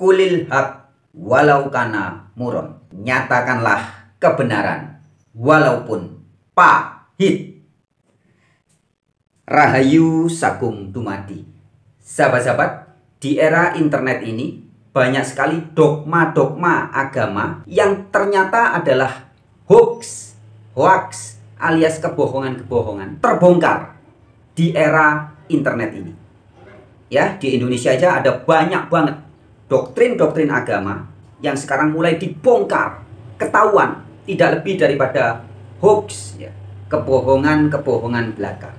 Kulil haq walau kana muron. Nyatakanlah kebenaran walaupun pahit. Rahayu sakum dumadi. Sahabat-sahabat, di era internet ini banyak sekali dogma-dogma agama yang ternyata adalah hoax alias kebohongan-kebohongan terbongkar di era internet ini. Ya, di Indonesia aja ada banyak banget doktrin-doktrin agama yang sekarang mulai dibongkar, ketahuan tidak lebih daripada hoax, ya, kebohongan-kebohongan belaka.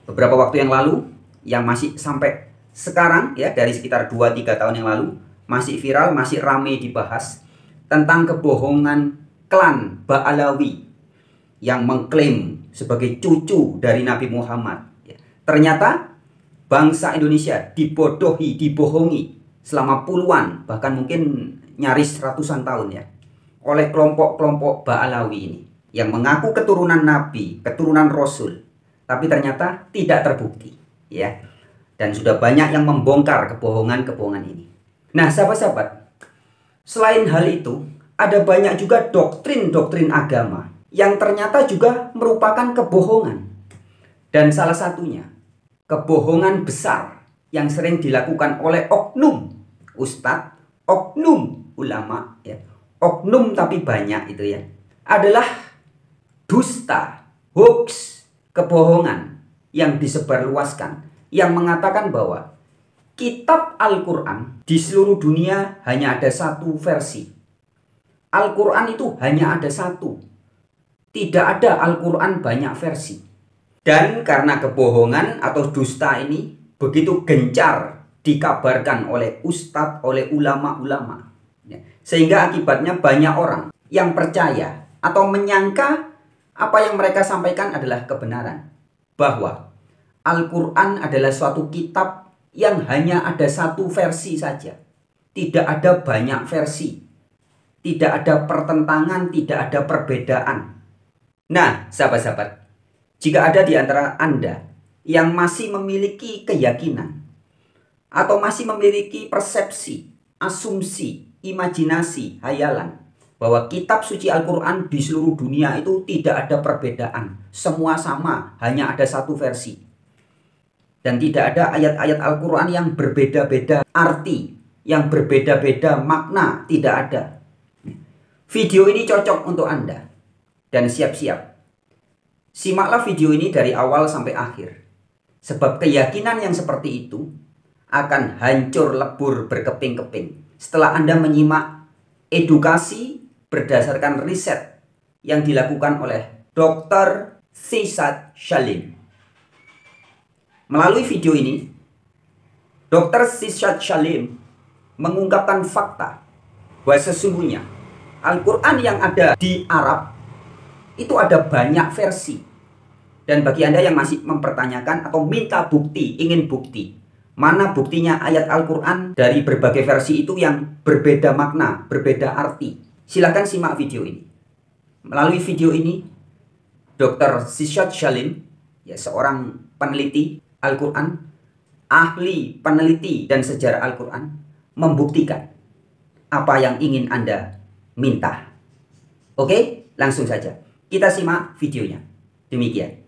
Beberapa waktu yang lalu, yang masih sampai sekarang, ya, dari sekitar 2-3 tahun yang lalu, masih viral, masih ramai dibahas tentang kebohongan klan Ba'alawi yang mengklaim sebagai cucu dari Nabi Muhammad. Ternyata bangsa Indonesia dibodohi, dibohongi selama puluhan, bahkan mungkin nyaris ratusan tahun, ya, oleh kelompok-kelompok Ba'alawi ini yang mengaku keturunan Nabi, keturunan Rasul, tapi ternyata tidak terbukti, ya. Dan sudah banyak yang membongkar kebohongan-kebohongan ini. Nah, sahabat-sahabat, selain hal itu, ada banyak juga doktrin-doktrin agama yang ternyata juga merupakan kebohongan. Dan salah satunya, kebohongan besar yang sering dilakukan oleh oknum ustadz, oknum ulama, ya, oknum tapi banyak itu, ya, adalah dusta, hoax, kebohongan yang disebarluaskan, yang mengatakan bahwa kitab Al-Quran di seluruh dunia hanya ada satu versi. Al-Quran itu hanya ada satu. Tidak ada Al-Quran banyak versi. Dan karena kebohongan atau dusta ini begitu gencar dikabarkan oleh ustadz, oleh ulama-ulama, sehingga akibatnya banyak orang yang percaya atau menyangka apa yang mereka sampaikan adalah kebenaran. Bahwa Al-Quran adalah suatu kitab yang hanya ada satu versi saja. Tidak ada banyak versi. Tidak ada pertentangan, tidak ada perbedaan. Nah, sahabat-sahabat, jika ada di antara Anda yang masih memiliki keyakinan atau masih memiliki persepsi, asumsi, imajinasi, hayalan bahwa kitab suci Al-Quran di seluruh dunia itu tidak ada perbedaan, semua sama, hanya ada satu versi, dan tidak ada ayat-ayat Al-Quran yang berbeda-beda arti, yang berbeda-beda makna, tidak ada. Video ini cocok untuk Anda. Dan siap-siap, simaklah video ini dari awal sampai akhir. Sebab keyakinan yang seperti itu akan hancur lebur berkeping-keping setelah Anda menyimak edukasi berdasarkan riset yang dilakukan oleh Dr Shehzad Saleem. Melalui video ini, Dr Shehzad Saleem mengungkapkan fakta bahwa sesungguhnya Al-Quran yang ada di Arab itu ada banyak versi. Dan bagi Anda yang masih mempertanyakan atau minta bukti, ingin bukti, mana buktinya ayat Al-Quran dari berbagai versi itu yang berbeda makna, berbeda arti, silakan simak video ini. Melalui video ini, Dr Shehzad Saleem, ya, seorang peneliti Al-Quran, ahli peneliti dan sejarah Al-Quran, membuktikan apa yang ingin Anda minta. Oke, langsung saja kita simak videonya. Demikian.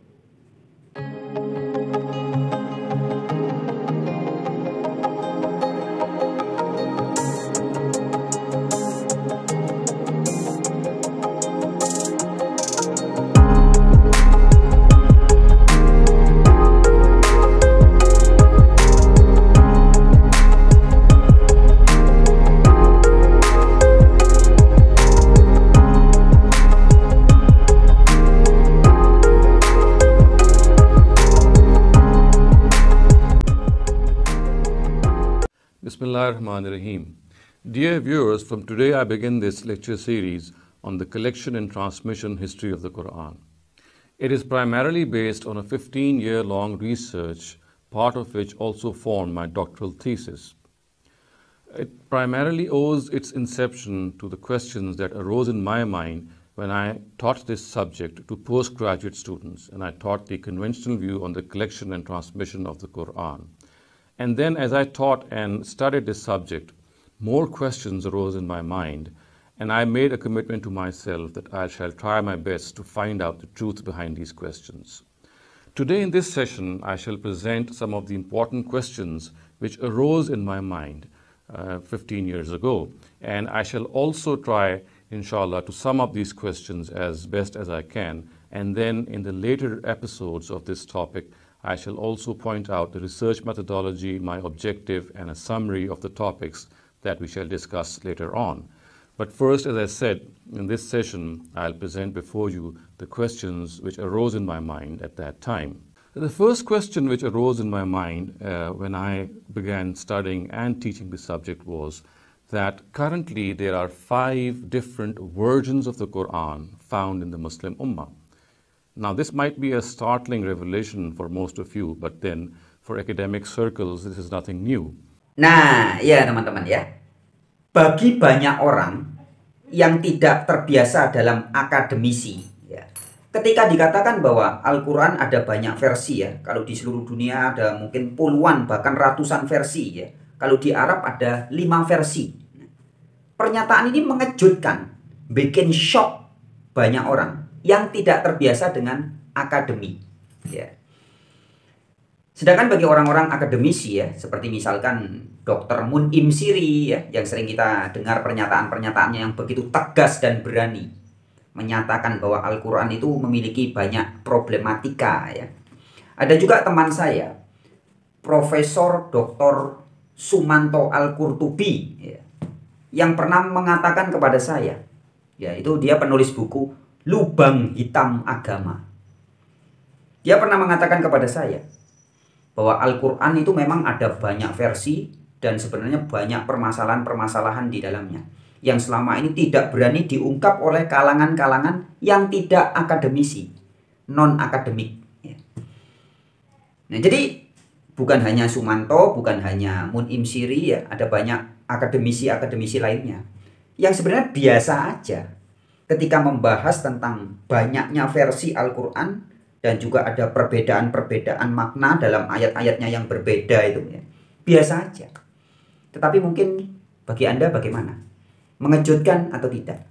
Bismillahirrahmanirrahim. Dear viewers, from today I begin this lecture series on the collection and transmission history of the Quran. It is primarily based on a 15-year-long research, part of which also formed my doctoral thesis. It primarily owes its inception to the questions that arose in my mind when I taught this subject to postgraduate students, and I taught the conventional view on the collection and transmission of the Quran. And then as I taught and studied this subject, more questions arose in my mind, and I made a commitment to myself that I shall try my best to find out the truth behind these questions. Today in this session, I shall present some of the important questions which arose in my mind 15 years ago, and I shall also try, inshallah, to sum up these questions as best as I can, and then in the later episodes of this topic, I shall also point out the research methodology, my objective, and a summary of the topics that we shall discuss later on. But first, as I said, in this session, I'll present before you the questions which arose in my mind at that time. The first question which arose in my mind when I began studying and teaching the subject was that currently there are 5 different versions of the Qur'an found in the Muslim Ummah. Now, this might be a startling revelation for most of you, but then for academic circles, this is nothing new. Nah, ya teman-teman ya. Bagi banyak orang yang tidak terbiasa dalam akademisi, ya, ketika dikatakan bahwa Al-Quran ada banyak versi ya, kalau di seluruh dunia ada mungkin puluhan bahkan ratusan versi ya, kalau di Arab ada 5 versi. Pernyataan ini mengejutkan, bikin shock banyak orang yang tidak terbiasa dengan akademi. Ya. Sedangkan bagi orang-orang akademisi ya, seperti misalkan Dr. Mun'im Siri ya, yang sering kita dengar pernyataan-pernyataannya yang begitu tegas dan berani, menyatakan bahwa Al-Quran itu memiliki banyak problematika ya. Ada juga teman saya, Profesor Dr. Sumanto Al-Qurtubi ya, yang pernah mengatakan kepada saya, yaitu dia penulis buku Lubang Hitam Agama. Dia pernah mengatakan kepada saya bahwa Al-Quran itu memang ada banyak versi dan sebenarnya banyak permasalahan-permasalahan di dalamnya yang selama ini tidak berani diungkap oleh kalangan-kalangan yang tidak akademisi, non-akademik. Nah, jadi bukan hanya Sumanto, bukan hanya Mun'im Siri ya, ada banyak akademisi-akademisi lainnya yang sebenarnya biasa aja ketika membahas tentang banyaknya versi Al-Quran dan juga ada perbedaan-perbedaan makna dalam ayat-ayatnya yang berbeda itu ya. Biasa aja. Tetapi mungkin bagi Anda bagaimana? Mengejutkan atau tidak?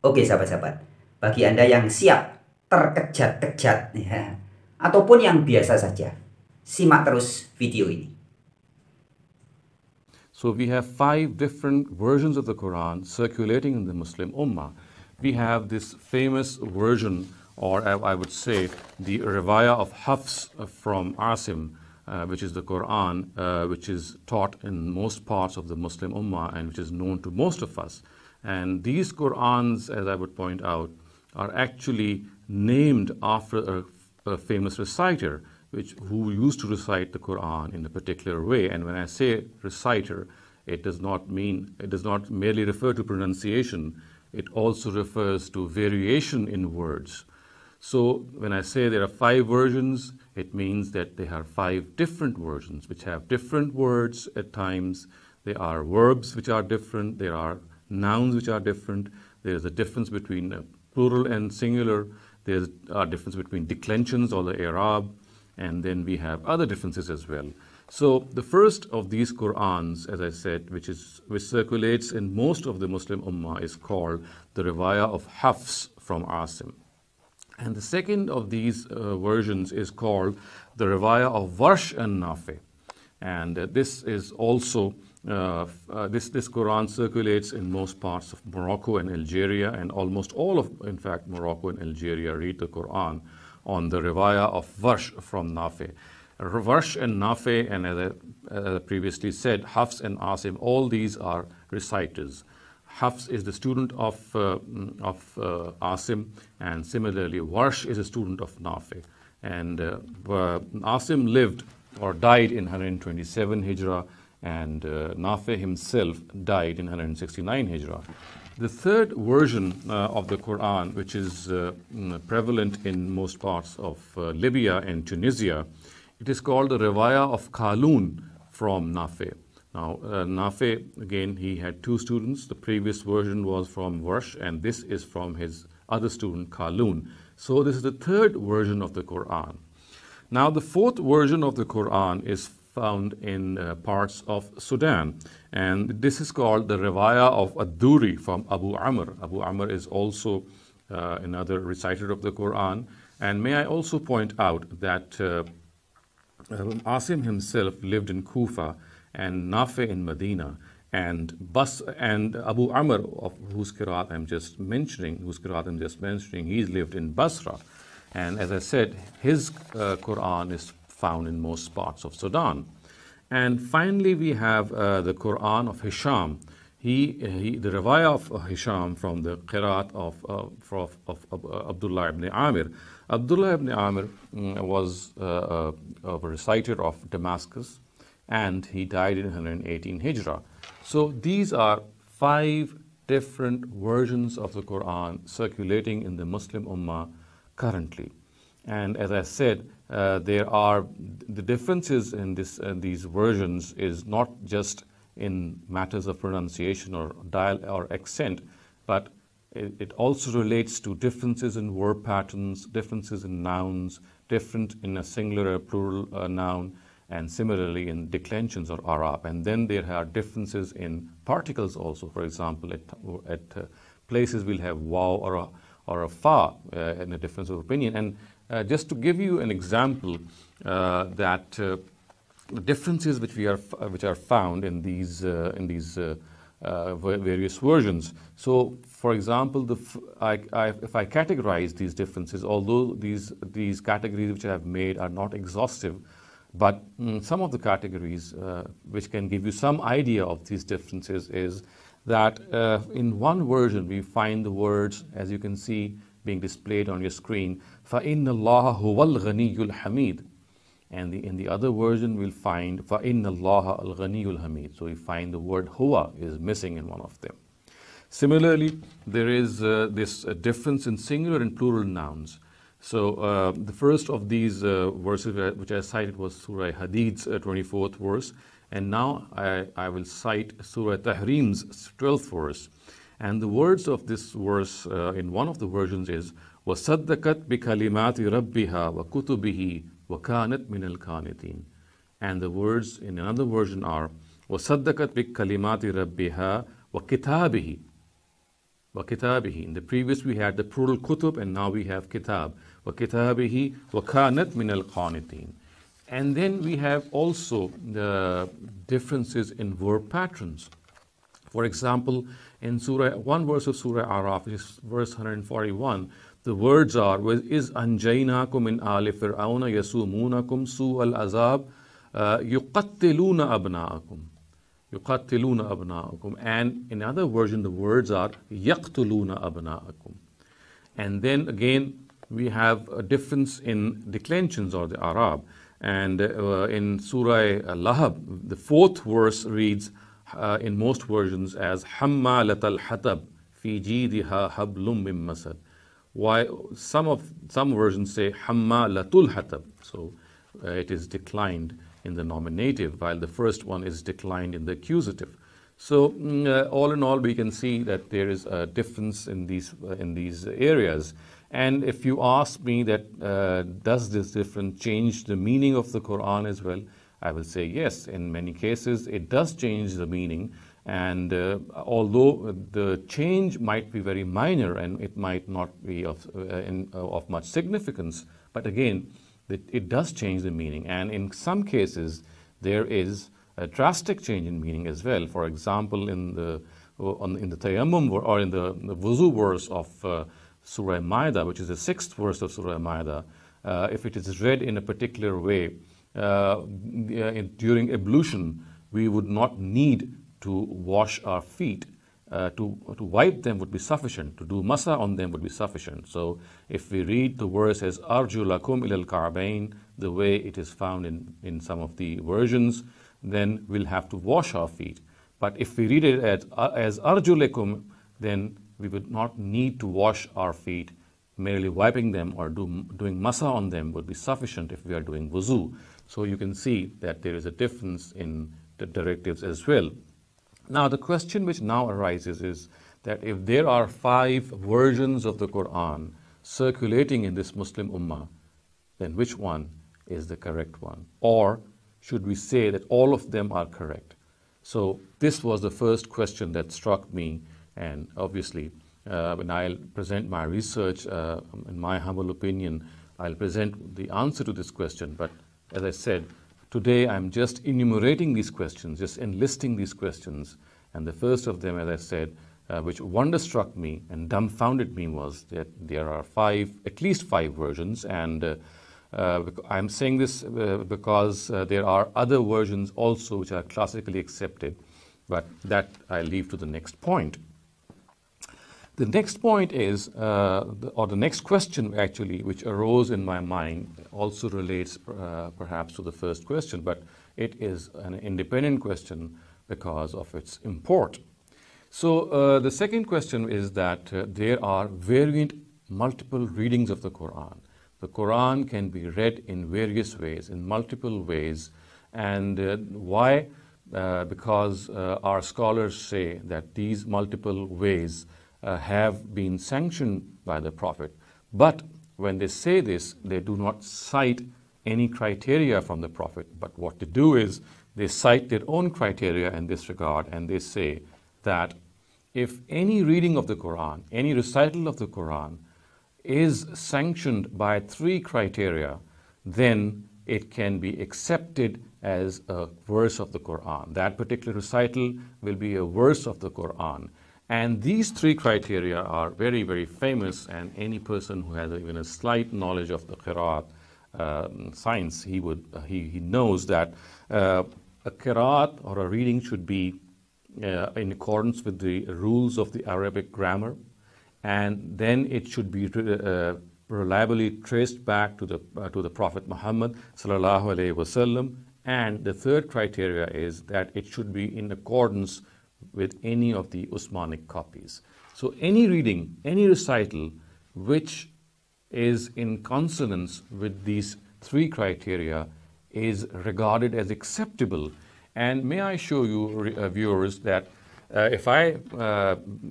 Oke sahabat-sahabat, bagi Anda yang siap terkejat-kejat ya, ataupun yang biasa saja, simak terus video ini. So we have 5 different versions of the Quran circulating in the Muslim Ummah. We have this famous version, or I would say the Riwayah of Hafs from Asim, which is the Qur'an, which is taught in most parts of the Muslim Ummah and which is known to most of us. And these Qur'ans, as I would point out, are actually named after a famous reciter who used to recite the Qur'an in a particular way. And when I say reciter, it does not merely refer to pronunciation. It also refers to variation in words. So when I say there are 5 versions, it means that there are 5 different versions which have different words at times. There are verbs which are different. There are nouns which are different. There is a difference between plural and singular. There is a difference between declensions or the i'rab. And then we have other differences as well. So the first of these Qur'ans, as I said, which circulates in most of the Muslim Ummah, is called the Riwayah of Hafs from Asim. And the second of these versions is called the Riwayah of Warsh and Nafi. And this is also, this Quran circulates in most parts of Morocco and Algeria, and almost all of, in fact, Morocco and Algeria read the Quran on the Riwayah of Warsh from Nafi. Warsh and Nafi, and as I previously said, Hafs and Asim, all these are reciters. Hafs is the student of Asim, and similarly Warsh is a student of Nafi. And Asim lived or died in 127 Hijrah, and Nafi himself died in 169 Hijrah. The third version of the Quran, which is prevalent in most parts of Libya and Tunisia, it is called the Riwayah of Qalun from Nafi. Now, Nafi, again, he had 2 students. The previous version was from Warsh, and this is from his other student, Qalun. So this is the third version of the Quran. Now, the fourth version of the Quran is found in parts of Sudan. And this is called the Riwayah of Ad-Duri from Abu Amr. Abu Amr is also another reciter of the Quran. And may I also point out that Asim himself lived in Kufa and Nafi in Medina, and Abu Amr, of whose qiraat I'm just mentioning, he's lived in Basra. And as I said, his Quran is found in most parts of Sudan. And finally, we have the Quran of Hisham. The Riwayah of Hisham from the qiraat of Abdullah ibn Amir. Abdullah ibn Amir was a reciter of Damascus, and he died in 118 Hijrah. So these are 5 different versions of the Quran circulating in the Muslim Ummah currently. And as I said, the differences in these versions is not just in matters of pronunciation or or accent, but it also relates to differences in verb patterns, differences in nouns, different in a singular or plural noun, and similarly in declensions or Arab. And then there are differences in particles also. For example, at places we'll have waw or a fa in a difference of opinion. And just to give you an example, that the differences which are found in these various versions. So, for example, if I categorize these differences, although these categories which I have made are not exhaustive, but some of the categories which can give you some idea of these differences is that in one version we find the words, as you can see being displayed on your screen, فَإِنَّ اللَّهَ هُوَ الْغَنِيُّ الْحَمِيدُ. And in the other version we'll find فَإِنَّ اللَّهَ الْغَنِيُّ الْحَمِيدُ. So we find the word huwa is missing in one of them. Similarly, there is this difference in singular and plural nouns. So the first of these verses which I cited was Surah Hadid's 24th verse, and now I will cite Surah Tahrim's 12th verse. And the words of this verse in one of the versions is وَصَدَّقَتْ بِكَلِمَاتِ رَبِّهَا وَكُتُبِهِ وَكَانَتْ مِنَ الْقَانِتِينَ. And the words in another version are وَصَدَّقَتْ بِكَلِمَاتِ رَبِّهَا وَكِتَابِهِ. وَكِتَابِهِ. In the previous we had the plural kutub, and now we have kitab. وَكِتَابِهِ وَكَانَتْ مِنَ الْقَانِتِينَ. And then we have also the differences in verb patterns. For example, in one verse of Surah Araf, which is verse 141, the words are is anjaynakum min ali fir'auna yasumunakum su'al azab yuqattiluna abna'akum. يُقَتِّلُونَ أَبْنَاءَكُمْ. And in another version, the words are يَقْتُلُونَ أَبْنَاءَكُمْ. And then again, we have a difference in declensions or the Arab. And in Surah Lahab, the 4th verse reads in most versions as حَمَّالَةَ الْحَطَبِ فِي جِيدِهَا حَبْلٌ مِّن مَّسَدٍ. Why some versions say حَمَّالَةُ الْحَطَبِ. So it is declined in the nominative, while the first one is declined in the accusative. So all in all, we can see that there is a difference in these areas. And if you ask me that does this difference change the meaning of the Quran as well, I will say yes. In many cases, it does change the meaning. And although the change might be very minor and it might not be of much significance, but again, it does change the meaning. And in some cases, there is a drastic change in meaning as well. For example, in the Tayammum or in the Wuzu verse of Surah Maida, which is the 6th verse of Surah Maida, if it is read in a particular way, during ablution, we would not need to wash our feet. To wipe them would be sufficient. To do masa on them would be sufficient. So if we read the verse as Arjulakum ilal Ka'bayn, the way it is found in some of the versions, then we'll have to wash our feet. But if we read it as Arjulakum, then we would not need to wash our feet. Merely wiping them or doing masa on them would be sufficient if we are doing wuzu. So you can see that there is a difference in the directives as well. Now, the question which now arises is that if there are 5 versions of the Quran circulating in this Muslim Ummah, then which one is the correct one? Or should we say that all of them are correct? So this was the first question that struck me, and obviously when I'll present my research, in my humble opinion, I'll present the answer to this question. But as I said, today I'm just enumerating these questions, just enlisting these questions. And the first of them, as I said, which wonderstruck me and dumbfounded me, was that there are at least five versions. And I'm saying this because there are other versions also which are classically accepted, but that I leave to the next point. The next point is, or the next question actually, which arose in my mind, also relates perhaps to the first question, but it is an independent question because of its import. So the second question is that there are variant multiple readings of the Quran. The Quran can be read in various ways, in multiple ways. And why? Because our scholars say that these multiple ways have been sanctioned by the Prophet. But when they say this, they do not cite any criteria from the Prophet. But what they do is they cite their own criteria in this regard, and they say that if any reading of the Quran, any recital of the Quran is sanctioned by three criteria, then it can be accepted as a verse of the Quran. That particular recital will be a verse of the Quran. And these three criteria are very, very famous, and any person who has even a slight knowledge of the Qur'an science, he knows that a Qur'an or a reading should be in accordance with the rules of the Arabic grammar, and then it should be reliably traced back to the Prophet Muhammad sallallahu alaihi wasallam. And the third criteria is that it should be in accordance with any of the Usmanic copies. So any reading, any recital which is in consonance with these three criteria is regarded as acceptable. And may I show you, viewers, that if I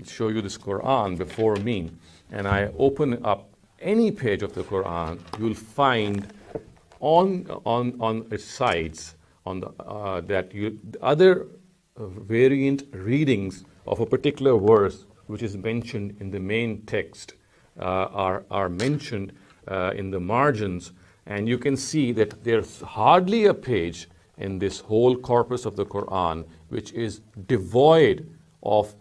show you this Quran before me and I open up any page of the Quran, you'll find on its sides other variant readings of a particular verse which is mentioned in the main text are mentioned in the margins, and you can see that there's hardly a page in this whole corpus of the Quran which is devoid of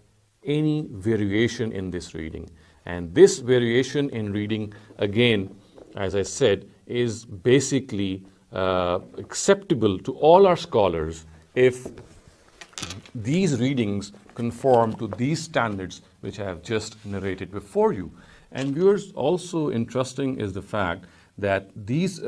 any variation in this reading. And this variation in reading, again, as I said, is basically acceptable to all our scholars if these readings conform to these standards which I have just narrated before you. And viewers, also interesting is the fact that these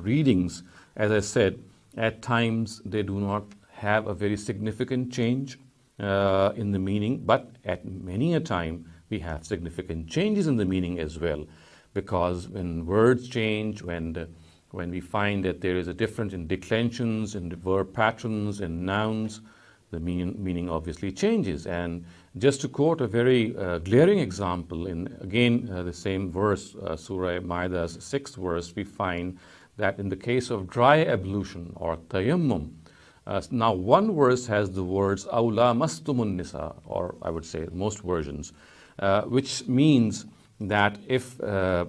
readings, as I said, at times they do not have a very significant change in the meaning, but at many a time we have significant changes in the meaning as well. Because when words change, when we find that there is a difference in declensions, in the verb patterns, in nouns, the meaning obviously changes. And just to quote a very glaring example, in again the same verse, Surah Maida's 6th verse, we find that in the case of dry ablution or tayammum, now one verse has the words "Aw lamastumun nisa," or I would say most versions, which means that if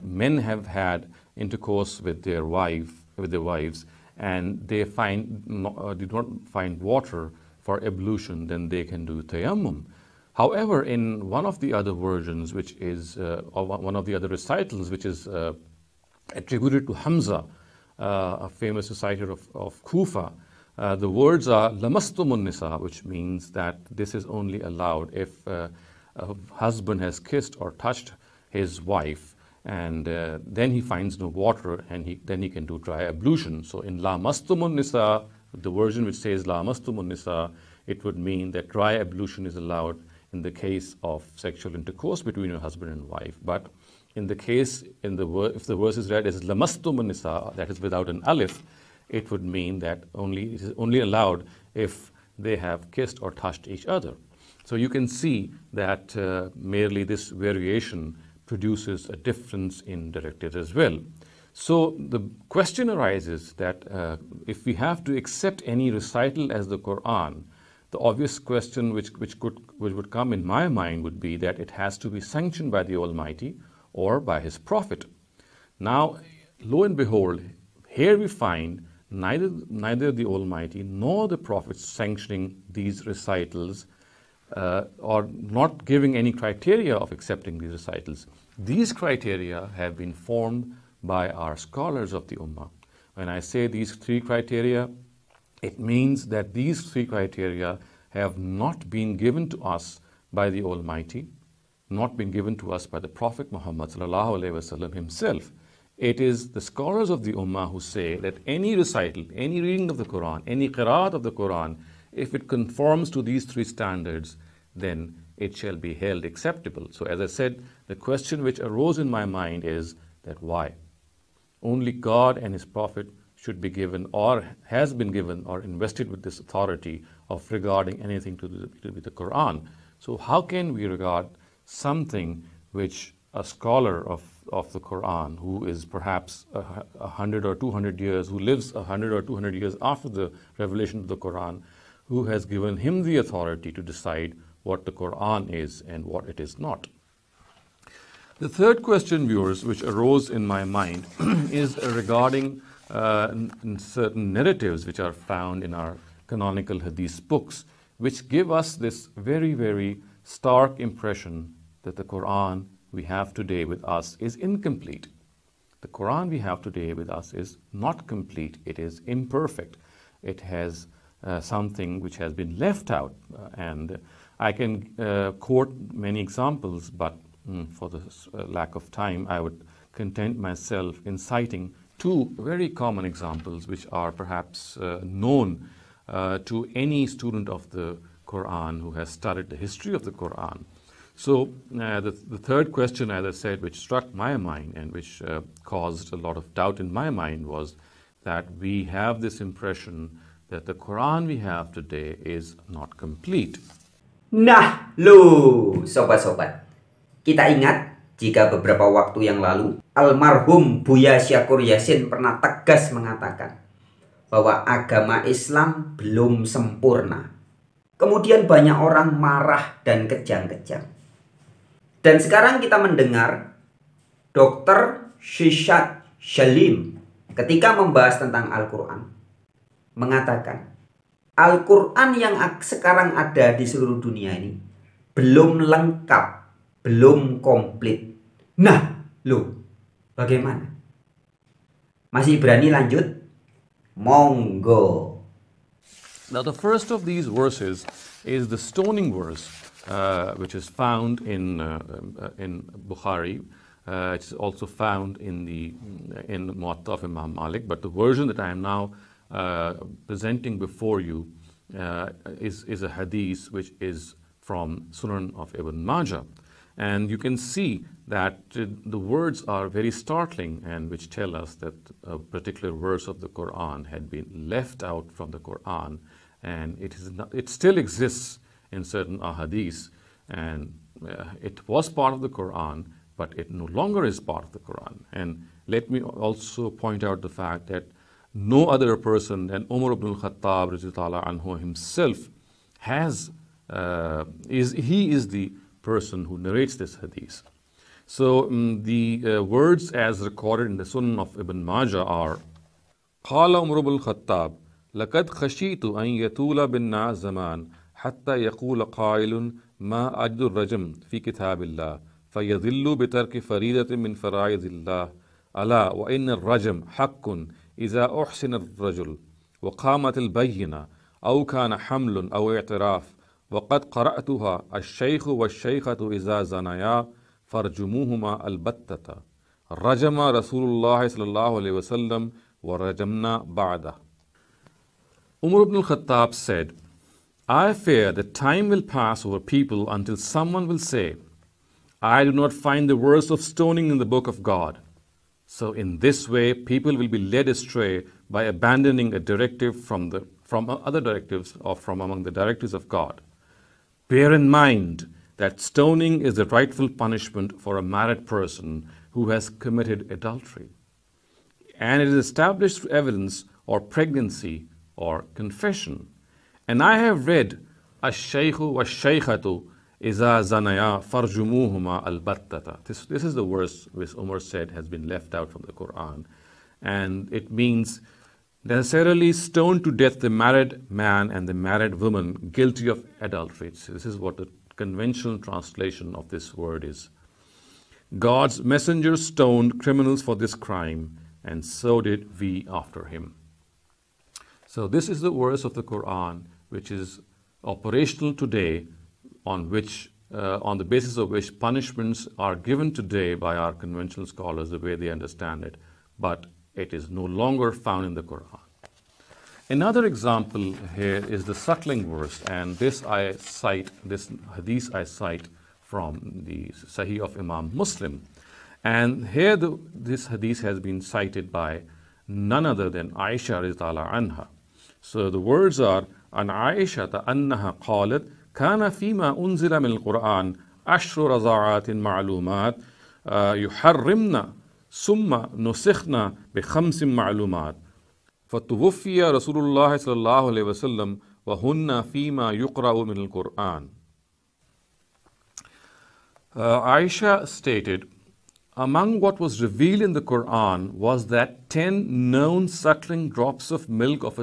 men have had intercourse with their wives, and they do not find water for ablution, then they can do tayammum. However, in one of the other versions, which is or one of the other recitals, which is attributed to Hamza, a famous reciter of Kufa, the words are lamastumun nisa, which means that this is only allowed if a husband has kissed or touched his wife, and then he finds no water, and then he can do dry ablution. So in lamastumun nisa, the version which says lamastumun nisa, it would mean that dry ablution is allowed in the case of sexual intercourse between a husband and wife. But in the case, if the verse is read as lamastumun nisa, that is without an alif, it would mean that it is only allowed if they have kissed or touched each other. So you can see that merely this variation produces a difference in directives as well. So the question arises that if we have to accept any recital as the Qur'an, the obvious question which would come in my mind would be that it has to be sanctioned by the Almighty or by His Prophet. Now, lo and behold, here we find neither the Almighty nor the Prophet sanctioning these recitals or not giving any criteria of accepting these recitals. These criteria have been formed by our scholars of the Ummah. When I say these three criteria, it means that these three criteria have not been given to us by the Almighty, not been given to us by the Prophet Muhammad sallallahu alaihi wasallam himself. It is the scholars of the Ummah who say that any recital, any reading of the Quran, any qiraat of the Quran, if it conforms to these three standards, then it shall be held acceptable. So as I said, the question which arose in my mind is that why? Only God and His Prophet should be given or has been given or invested with this authority of regarding anything to do with the Quran. So how can we regard something which a scholar of the Quran, who is perhaps 100 or 200 years, who lives 100 or 200 years after the revelation of the Quran, who has given him the authority to decide what the Quran is and what it is not? The third question, viewers, which arose in my mind is regarding certain narratives which are found in our canonical hadith books, which give us this very, very stark impression that the Quran we have today with us is incomplete. The Quran we have today with us is not complete. It is imperfect. It has something which has been left out. And I can quote many examples, but for the lack of time, I would content myself in citing two very common examples which are perhaps known to any student of the Quran who has studied the history of the Quran. So the third question, as I said, which struck my mind and which caused a lot of doubt in my mind was that we have this impression that the Quran we have today is not complete. Nah, lo, sobat-sobat. Kita ingat jika beberapa waktu yang lalu almarhum Buya Syakur Yasin pernah tegas mengatakan bahwa agama Islam belum sempurna. Kemudian banyak orang marah dan kejang-kejang. Dan sekarang kita mendengar Dr Shehzad Saleem ketika membahas tentang Al-Quran mengatakan Al-Quran yang sekarang ada di seluruh dunia ini belum lengkap, belum komplit. Nah, loh, bagaimana? Masih berani lanjut? Monggo. Now the first of these verses is the stoning verse, which is found in Bukhari. It's also found in Warta of Imam Malik, but the version that I am now presenting before you is a hadith which is from Sunan of Ibn Majah. And you can see that the words are very startling and which tell us that a particular verse of the Quran had been left out from the Quran, and it still exists in certain ahadith, and it was part of the Quran, but it no longer is part of the Quran. And let me also point out the fact that no other person than Umar ibn al-Khattab radhiyallahu anhu himself is the person who narrates this hadith. So the words as recorded in the Sunan of Ibn Majah are قال عمر بن الخطاب لقد خشيت أن يطول بنا زمان حتى يقول قائل ما أجد الرجم في كتاب الله فيضل بترك فريدة من فرائض الله ألا وإن الرجم حق إذا أحسن الرجل وقامت البينة أو كان حمل أو اعتراف وقد قرأتها الشيخ والشيخة إذا زنيا فرجموهما البتة رجم رسول الله صلى الله عليه وسلم ورجمنا بعده. Umar ibn al-Khattab said, I fear that time will pass over people until someone will say, I do not find the verse of stoning in the book of God. So in this way, people will be led astray by abandoning a directive from other directives or from among the directives of God. Bear in mind that stoning is the rightful punishment for a married person who has committed adultery. and it is established through evidence or pregnancy or confession. And I have read, Ash-shaykhu wash-shaykhatu iza zanaya farjumuhuma al-battata. This is the verse which Umar said has been left out from the Quran. And it means necessarily stone to death the married man and the married woman guilty of adultery. So this is what the conventional translation of this word is. God's messenger stoned criminals for this crime, and so did we after him. So this is the verse of the Quran which is operational today, on the basis of which punishments are given today by our conventional scholars the way they understand it, but it is no longer found in the Quran. Another example here is the suckling verse, and this hadith I cite from the Sahih of Imam Muslim. And here this hadith has been cited by none other than Aisha radhiyallahu anha. So the words are, An Aisha annaha qalat kana fima unzila min al-Qur'an ashru raza'atin ma'lumat yuharrimna summa nusikhna bi khamsin ma'lumat fatuwfiya Rasulullah sallallahu alayhi wasallam wa hunna fima yuqra'u min al-Qur'an. Aisha stated, among what was revealed in the Quran was that 10 known suckling drops of milk of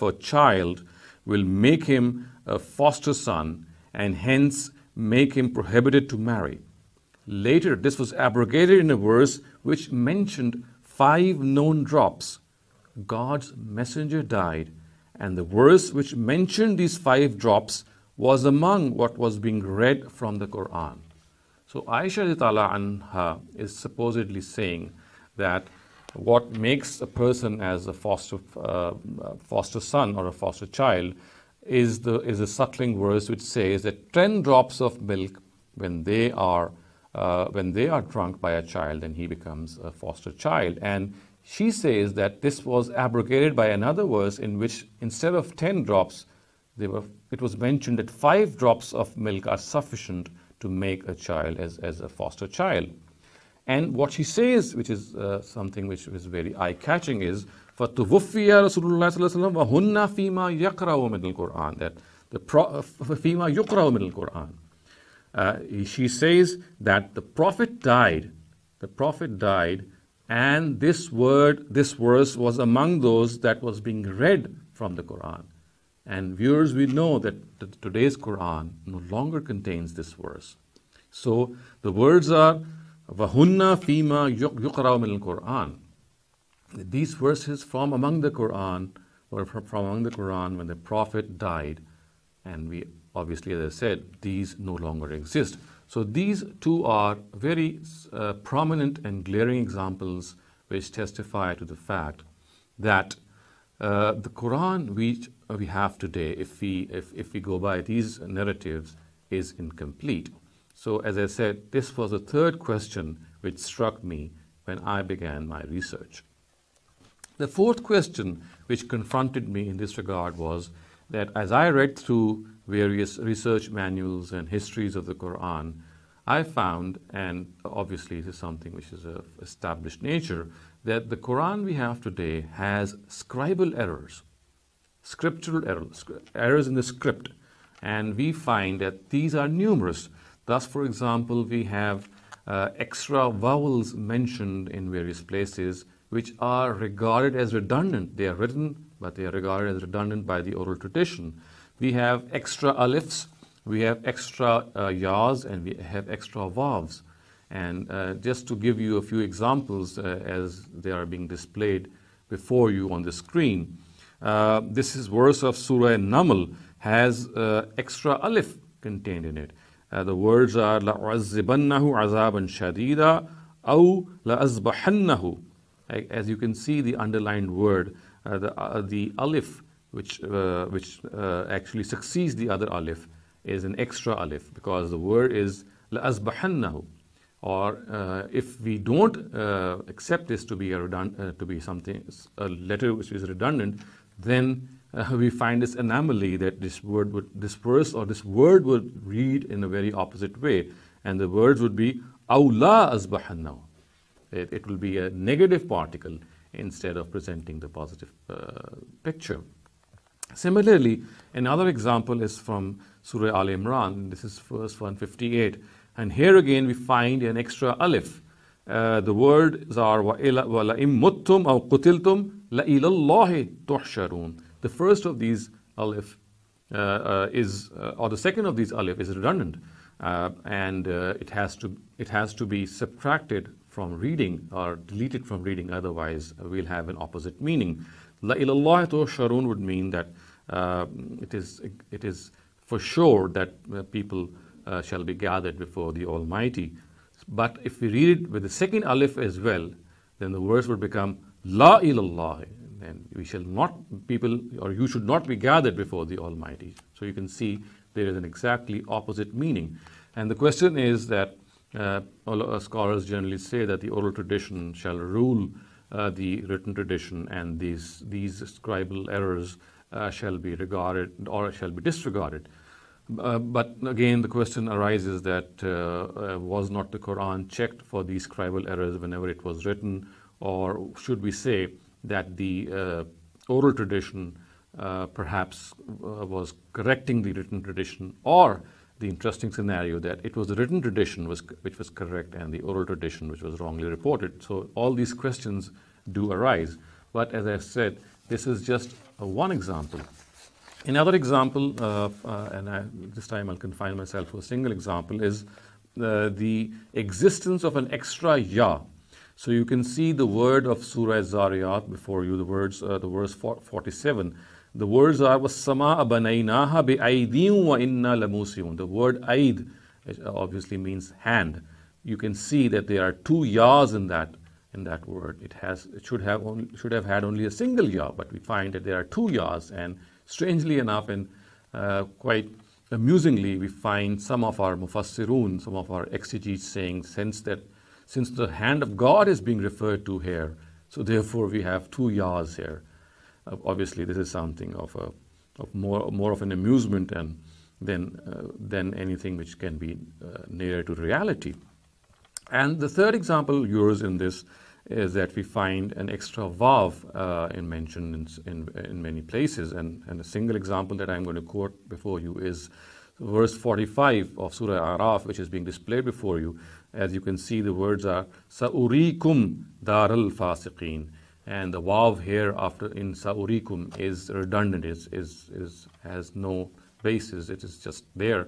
a child will make him a foster son and hence make him prohibited to marry. Later, this was abrogated in a verse which mentioned 5 known drops. God's messenger died, and the verse which mentioned these 5 drops was among what was being read from the Quran. So Aisha radhiyallahu anha is supposedly saying that what makes a person as a foster son or a foster child is a suckling verse which says that 10 drops of milk, when they are drunk by a child, then he becomes a foster child. And she says that this was abrogated by another verse in which instead of 10 drops, it was mentioned that 5 drops of milk are sufficient to make a child as a foster child. And what she says, which is something which is very eye-catching, is فَتُوَفِّيَ رَسُولُ اللَّهِ صَلَّى اللَّهُ عَلَيْهِ وَسَلَّمَ وَهُنَّ فِيمَا يَقْرَأُ مِنَ الْقُرْآنِ, that فِيمَا يُقْرَأُ مِنَ الْقُرْآنِ. She says that the Prophet died, and this verse was among those that was being read from the Quran. And viewers, we know that today's Quran no longer contains this verse. So the words are وَهُنَّ فِيمَا يُقْرَأُ مِنَ الْقُرْآنِ. These verses from among the Quran were from among the Quran when the Prophet died, and we obviously, as I said, these no longer exist. So these two are very prominent and glaring examples which testify to the fact that the Quran which we have today, if we go by these narratives, is incomplete. So as I said, this was the third question which struck me when I began my research. The fourth question which confronted me in this regard was that as I read through various research manuals and histories of the Quran, I found, and obviously this is something which is of established nature, that the Quran we have today has scribal errors, scriptural errors, errors in the script, and we find that these are numerous. Thus, for example, we have extra vowels mentioned in various places which are regarded as redundant. They are written, but they are regarded as redundant by the oral tradition. We have extra alifs, we have extra yas, and we have extra vavs. And just to give you a few examples as they are being displayed before you on the screen, this is verse of Surah Naml has extra alif contained in it. The words are لَأُعَذِّبَنَّهُ عَذَابًا شَدِيدًا أَوْ لَأَذْبَحَنَّهُ. As you can see, the underlined word, the alif, which actually succeeds the other alif, is an extra alif because the word is لَأَذْبَحَنَّهُ. Or if we don't accept this to be a letter which is redundant, then we find this anomaly that this word would read in a very opposite way, and the words would be أَوْ لَا أَذْبَحَنَّهُ. It will be a negative particle instead of presenting the positive picture. Similarly, another example is from Surah Al Imran. This is verse 158. And here again we find an extra alif. The words are وَلَئِن مُتُّمْ أَوْ قُتِلْتُمْ لَإِلَى اللَّهِ تُحْشَرُونَ. The first of these alif or the second of these alif is redundant, and it has to be subtracted from reading or deleted from reading, otherwise we'll have an opposite meaning. La ilallah tuhsharun would mean that it is for sure that people shall be gathered before the Almighty. But if we read it with the second alif as well, then the verse would become La ilallah, and we shall not, people, or you should not be gathered before the Almighty. So you can see there is an exactly opposite meaning. And the question is that scholars generally say that the oral tradition shall rule the written tradition, and these scribal errors shall be regarded or shall be disregarded. But again, the question arises that was not the Quran checked for these scribal errors whenever it was written, or should we say that the oral tradition perhaps was correcting the written tradition, or the interesting scenario that it was the written tradition which was correct and the oral tradition which was wrongly reported. So all these questions do arise. But as I said, this is just one example. Another example, this time I'll confine myself to a single example, is the existence of an extra ya. So you can see the word of Surah Zariyat before you, the verse 47. The words are وَالسَّمَاءَ بَنَيْنَاهَا بِأَيْدِيٍ وَإِنَّا لَمُوسِعُونَ. The word aid obviously means hand. You can see that there are two yas in that word. It should have had only a single ya, but we find that there are two yas, and strangely enough and quite amusingly, we find some of our mufassirun, some of our exegetes saying, since the hand of God is being referred to here, so therefore we have two yas here. Obviously, this is something of more of an amusement than anything which can be nearer to reality. And the third example yours in this is that we find an extra vav mentioned in many places, and a single example that I'm going to quote before you is verse 45 of Surah Araf, which is being displayed before you. As you can see, the words are Sa'urikum daral fasiqeen. And the vav here after in Sa'urikum is redundant, has no basis, it is just there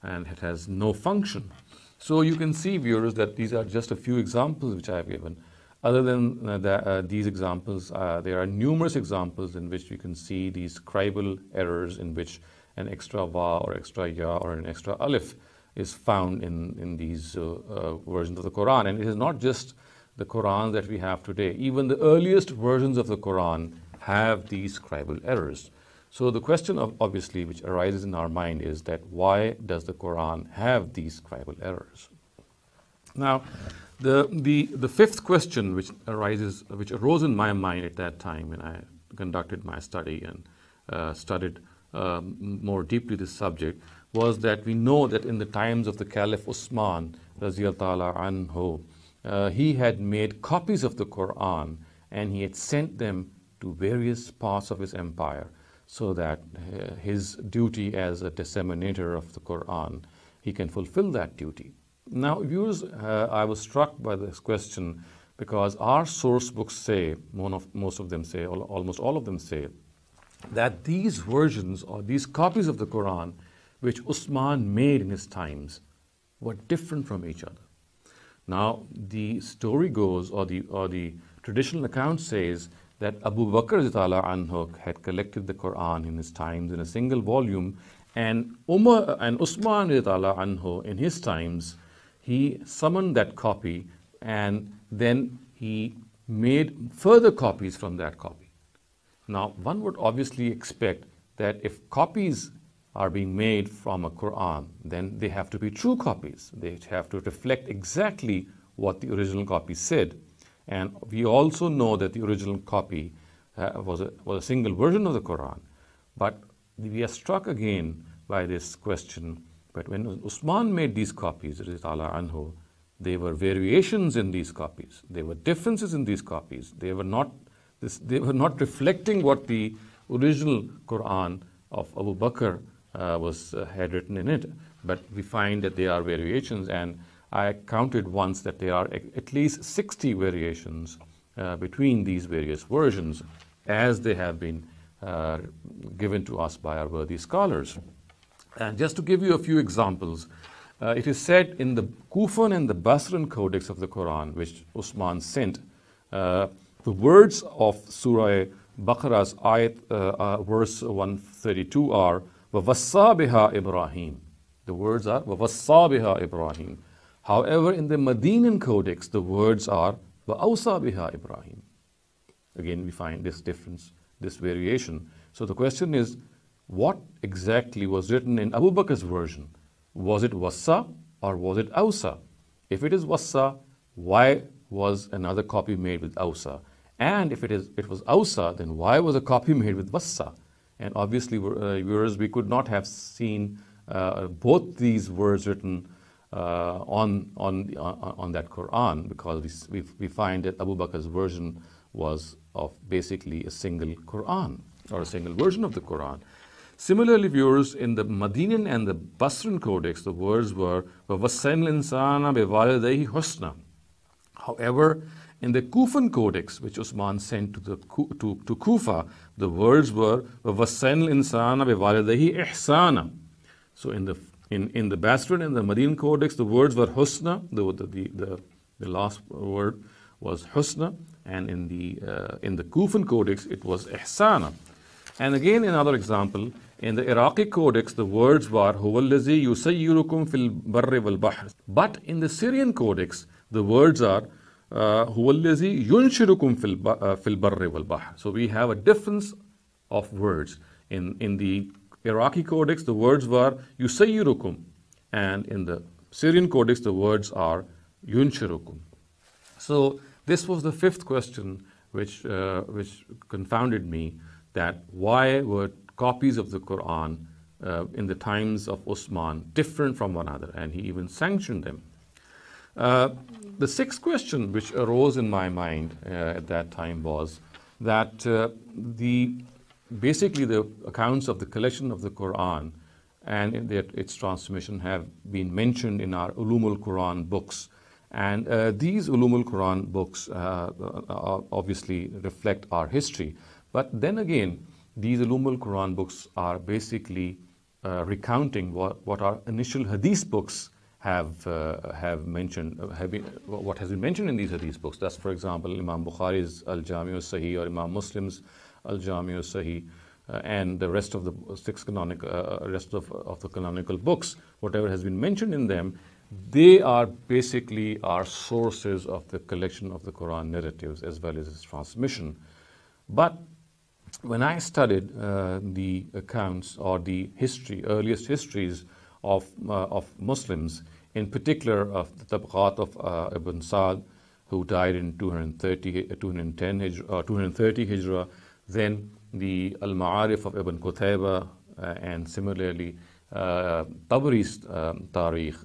and it has no function. So you can see, viewers, that these are just a few examples which I have given. Other than these examples, there are numerous examples in which you can see these scribal errors in which an extra va or extra ya or an extra alif is found in these versions of the Quran. And it is not just the Quran that we have today. Even the earliest versions of the Quran have these scribal errors. So the question obviously which arises in our mind is that why does the Quran have these scribal errors? Now, the fifth question which arose in my mind at that time when I conducted my study and studied more deeply this subject was that we know that in the times of the Caliph Usman Raziyallahu anhu, he had made copies of the Quran and he had sent them to various parts of his empire so that his duty as a disseminator of the Quran, he can fulfill that duty. Now, viewers, I was struck by this question because our source books say, most of them say, almost all of them say, that these versions or these copies of the Quran which Usman made in his times were different from each other. Now, the story goes, or the traditional account says that Abu Bakr anhu had collected the Quran in his times in a single volume, and Umar and Usman anhu in his times, he summoned that copy and then he made further copies from that copy. Now, one would obviously expect that if copies are being made from a Quran, then they have to be true copies. They have to reflect exactly what the original copy said. And we also know that the original copy was a single version of the Quran. But we are struck again by this question. But when Usman made these copies, anhu, there were variations in these copies. There were differences in these copies. They were not reflecting what the original Qur'an of Abu Bakr had written in it. But we find that there are variations, and I counted once that there are at least 60 variations between these various versions as they have been given to us by our worthy scholars. And just to give you a few examples, it is said in the Kufan and the Basran codex of the Quran, which Usman sent, the words of Surah Baqarah's ayat, verse 132 are وَوَصَّى بِهَا إِبْرَاهِيم. The words are وَوَصَّى بِهَا إِبْرَاهِيم. However, in the Medinan codex, the words are وَأَوْصَى بِهَا إِبْرَاهِيم. Again, we find this difference, this variation. So the question is, what exactly was written in Abu Bakr's version? Was it wassa or was it awsa? If it is wassa, why was another copy made with awsa? And if it was awsa, then why was a copy made with wassa? And obviously, viewers, we could not have seen both these words written on that Quran, because we find that Abu Bakr's version was of basically a single Quran, or a single version of the Quran. Similarly, viewers, in the Medinan and the Basran codex, the words were وَوَصَّيْنَا الْإِنسَانَ بِوَالِدَيْهِ حُسْنًا. However, in the Kufan codex, which Usman sent to Kufa, the words were وَوَصَّيْنَا الْإِنسَانَ بِوَالِدَيْهِ إِحْسَانًا. So in the Basran and the Medinan codex, the words were husna. The last word was husna, and in the Kufan codex, it was ihsana. And again, another example, in the Iraqi codex, the words were هُوَ الَّذِي يُسَيِّرُكُمْ فِي الْبَرِّ وَالْبَحْرِ. But in the Syrian codex, the words are هُوَ الَّذِي يُنْشِرُكُمْ فِي الْبَرِّ وَالْبَحْرِ. So we have a difference of words. In the Iraqi codex, the words were يُسَيِّرُكُمْ, and in the Syrian codex, the words are يُنْشِرُكُمْ. So this was the fifth question which confounded me, that why were copies of the Quran in the times of Usman different from one another, and he even sanctioned them. The sixth question which arose in my mind at that time was that basically the accounts of the collection of the Quran and its transmission have been mentioned in our Ulumul Quran books. And these Ulumul Quran books obviously reflect our history. But then again, these Ulumul Quran books are basically recounting what our initial Hadith books have mentioned, what has been mentioned in these Hadith books. That's, for example, Imam Bukhari's Al-Jami' al-Sahih, or Imam Muslim's Al-Jami' al-Sahih, and the rest of the rest of the canonical books. Whatever has been mentioned in them, they are basically our sources of the collection of the Quran narratives as well as its transmission. But when I studied the accounts or the earliest histories of Muslims, in particular of the Tabaqat of Ibn Sa'd, who died in 230 Hijrah, then the Al-Ma'arif of Ibn Qutayba, and similarly Tabari's Tariq,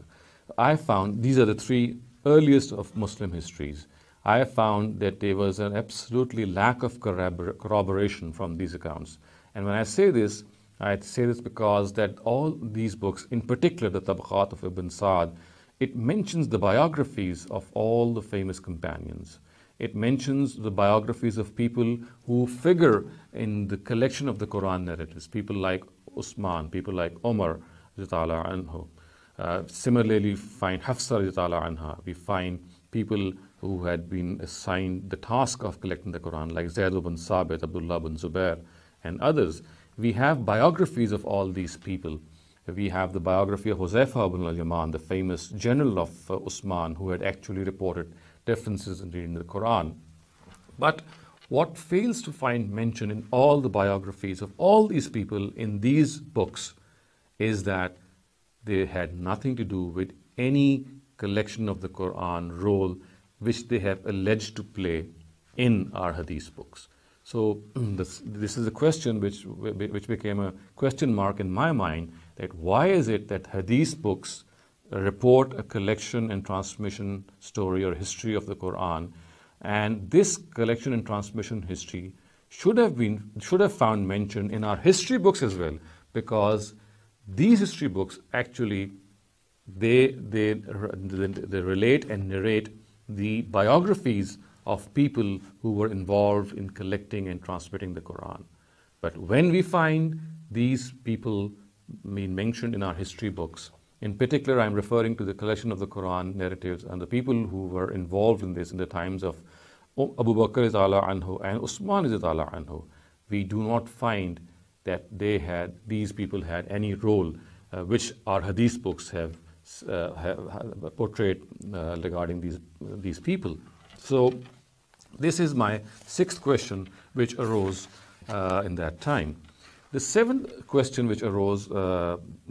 I found these are the three earliest of Muslim histories. I found that there was an absolutely lack of corroboration from these accounts. And when I say this because that all these books, in particular the Tabaqat of Ibn Sa'd, it mentions the biographies of all the famous companions. It mentions the biographies of people who figure in the collection of the Quran narratives, people like Usman, people like Umar, anhu. Similarly, find Hafsa, anha. We find people who had been assigned the task of collecting the Quran, like Zayd ibn Sabit, Abdullah ibn Zubair, and others. We have biographies of all these people. We have the biography of Huzaifa ibn al-Yaman, the famous general of Usman, who had actually reported differences in reading the Quran. But what fails to find mention in all the biographies of all these people in these books is that they had nothing to do with any collection of the Quran role which they have alleged to play in our Hadith books. So this is a question which became a question mark in my mind, that why is it that Hadith books report a collection and transmission story or history of the Quran, and this collection and transmission history should have found mention in our history books as well, because these history books actually they relate and narrate the biographies of people who were involved in collecting and transmitting the Quran. But when we find these people being mentioned in our history books, in particular I'm referring to the collection of the Quran narratives and the people who were involved in this in the times of Abu Bakr anhu and Usman anhu, we do not find that these people had any role which our hadith books have portrayed regarding these people. So this is my sixth question which arose in that time. The seventh question which arose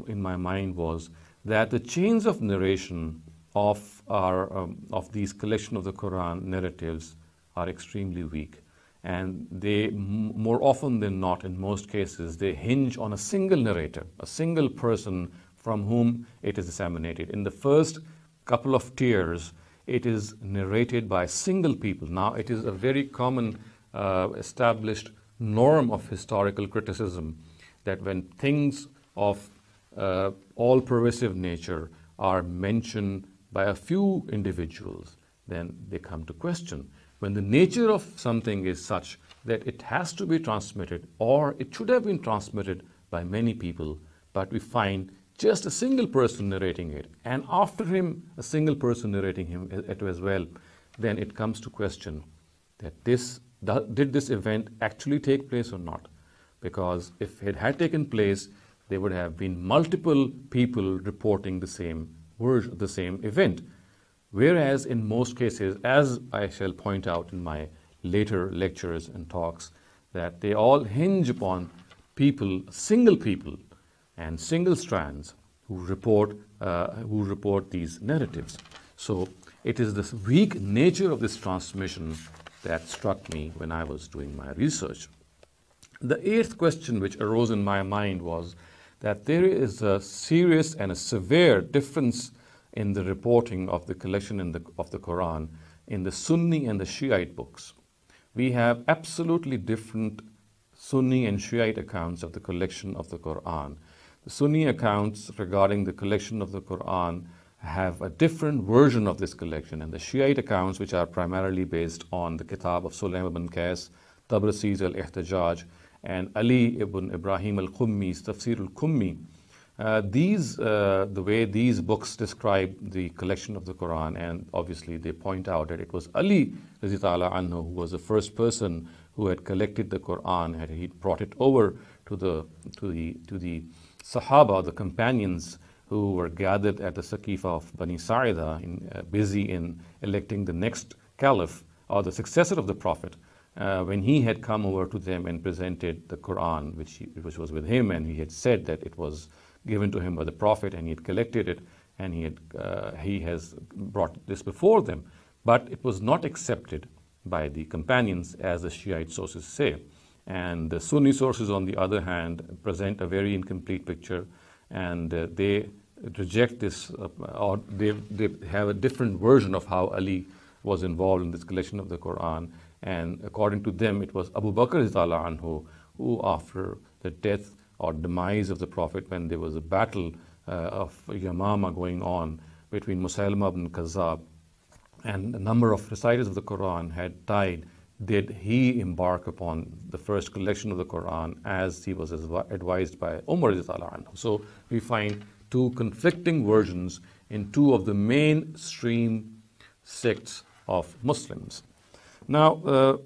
in my mind was that the chains of narration of these collection of the Quran narratives are extremely weak, and they more often than not, in most cases, they hinge on a single narrator, a single person from whom it is disseminated. In the first couple of tiers, it is narrated by single people. Now, it is a very common established norm of historical criticism that when things of all-pervasive nature are mentioned by a few individuals, then they come to question. When the nature of something is such that it has to be transmitted, or it should have been transmitted by many people, but we find just a single person narrating it, and after him, a single person narrating it as well, then it comes to question that did this event actually take place or not? Because if it had taken place, there would have been multiple people reporting the same event. Whereas in most cases, as I shall point out in my later lectures and talks, that they all hinge upon people, single people, and single strands who report these narratives. So it is this weak nature of this transmission that struck me when I was doing my research. The eighth question which arose in my mind was that there is a serious and a severe difference in the reporting of the collection of the Quran in the Sunni and the Shiite books. We have absolutely different Sunni and Shiite accounts of the collection of the Quran. The Sunni accounts regarding the collection of the Quran have a different version of this collection, and the Shiite accounts, which are primarily based on the Kitab of Sulaym ibn Qais, Tabrasi's al-Ihtijaj, and Ali ibn Ibrahim al-Qummi's Tafsir al-Qummi, the way these books describe the collection of the Quran, and obviously they point out that it was Ali radhiyallahu anhu who was the first person who had collected the Quran, and he brought it over to the Sahaba, the companions who were gathered at the Saqifa of Bani Sa'ida, busy in electing the next caliph or the successor of the Prophet. When he had come over to them and presented the Quran, which was with him, and he had said that it was given to him by the Prophet, and he had collected it, and he has brought this before them. But it was not accepted by the companions, as the Shiite sources say. And the Sunni sources, on the other hand, present a very incomplete picture, and they reject this, or they have a different version of how Ali was involved in this collection of the Quran. And according to them, it was Abu Bakr radhiyallahu anhu who, after the death or demise of the Prophet, when there was a battle of Yamama going on between Musaylama ibn Kazzab, and a number of reciters of the Quran had died, did he embark upon the first collection of the Quran as he was advised by Umar radhiyallahu anhu. So we find two conflicting versions in two of the mainstream sects of Muslims. Now,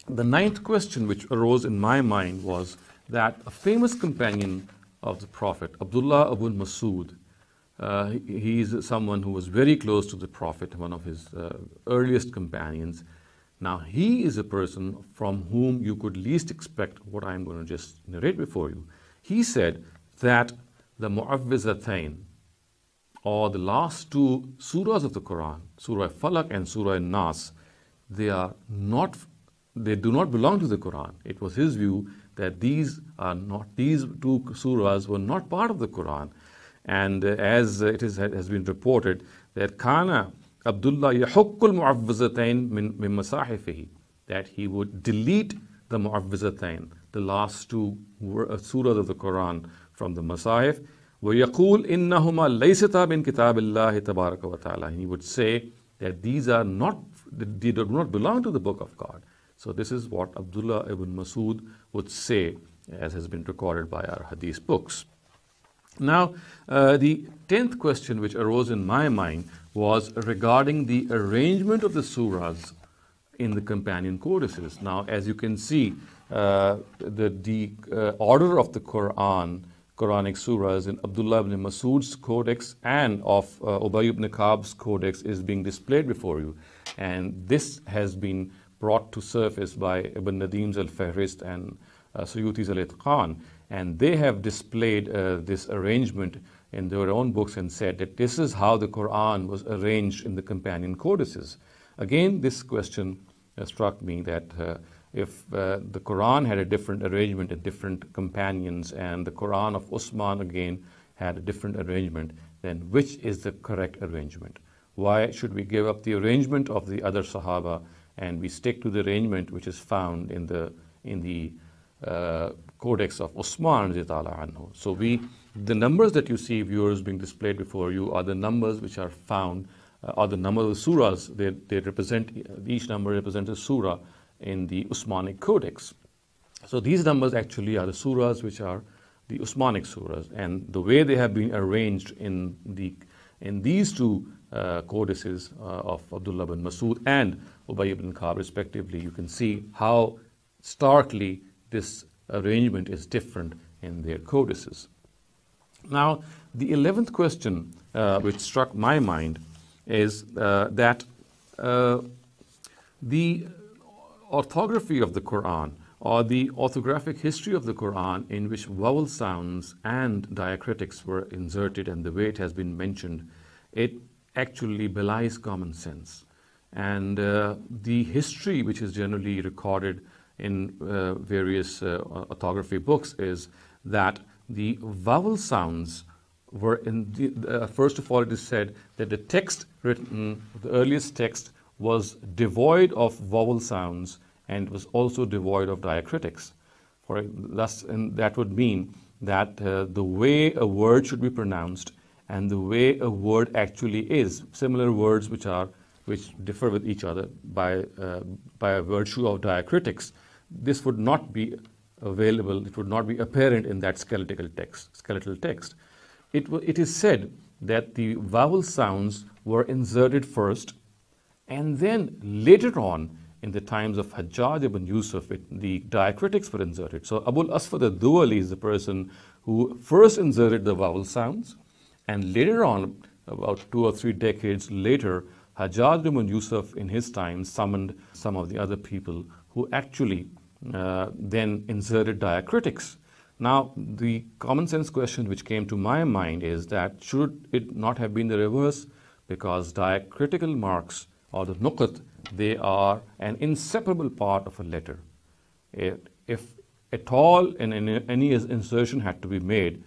the ninth question which arose in my mind was that a famous companion of the Prophet, Abdullah ibn Masud, he is someone who was very close to the Prophet, one of his earliest companions. Now, he is a person from whom you could least expect what I'm going to just narrate before you. He said that the Mu'awwizatayn, or the last two surahs of the Quran, Surah Falaq and Surah Nas, they do not belong to the Quran. It was his view that these two surahs were not part of the Quran. And as has been reported that Kana Abdullah yahukkul mu'awwizatain min masahifihi, that he would delete the mu'awwizatain, the last two surahs of the Quran from the Masahif. وَيَقُولْ إِنَّهُمَا لَيْسَتَا مِنْ كِتَابِ اللَّهِ تَبَارَكَ وَتَعَالَى. He would say that these are not, they do not belong to the book of God. So this is what Abdullah ibn Masud would say, as has been recorded by our hadith books. Now, the 10th question which arose in my mind was regarding the arrangement of the surahs in the companion codices. Now, as you can see, the order of the Quranic surahs in Abdullah ibn Masud's codex and of Ubay ibn Ka'b's codex is being displayed before you. And this has been brought to surface by Ibn Nadim's Al-Fahrist and Suyuti's Al-Itqan. And they have displayed this arrangement in their own books and said that this is how the Quran was arranged in the companion codices. Again, this question struck me that if the Quran had a different arrangement and different companions, and the Quran of Usman again had a different arrangement, then which is the correct arrangement? Why should we give up the arrangement of the other Sahaba and we stick to the arrangement which is found in the codex of Usman anhu? So the numbers that you see, viewers, being displayed before you are the numbers which are found, are the number of the surahs. They represent, each number represents a surah in the Usmanic codex. So these numbers actually are the surahs which are the Usmanic surahs, and the way they have been arranged in these two codices of Abdullah ibn Masud and Ubay ibn Ka'b respectively, you can see how starkly this arrangement is different in their codices. Now, the 11th question which struck my mind is that the orthography of the Quran, or the orthographic history of the Quran, in which vowel sounds and diacritics were inserted and the way it has been mentioned, it actually belies common sense. And the history which is generally recorded in various orthography books is that the vowel sounds were first of all, it is said that the text written, the earliest text, was devoid of vowel sounds and was also devoid of diacritics. And that would mean that the way a word should be pronounced and the way a word actually is, similar words which differ with each other by virtue of diacritics, this would not be available, it would not be apparent in that skeletal text. It is said that the vowel sounds were inserted first, and then later on, in the times of Hajjaj ibn Yusuf, the diacritics were inserted. So Abul Aswad al-Duwali is the person who first inserted the vowel sounds, and later on, about 2 or 3 decades later, Hajjaj ibn Yusuf in his time summoned some of the other people who actually then inserted diacritics. Now, the common sense question which came to my mind is that should it not have been the reverse? Because diacritical marks, or the nuqat, they are an inseparable part of a letter. If at all any insertion had to be made,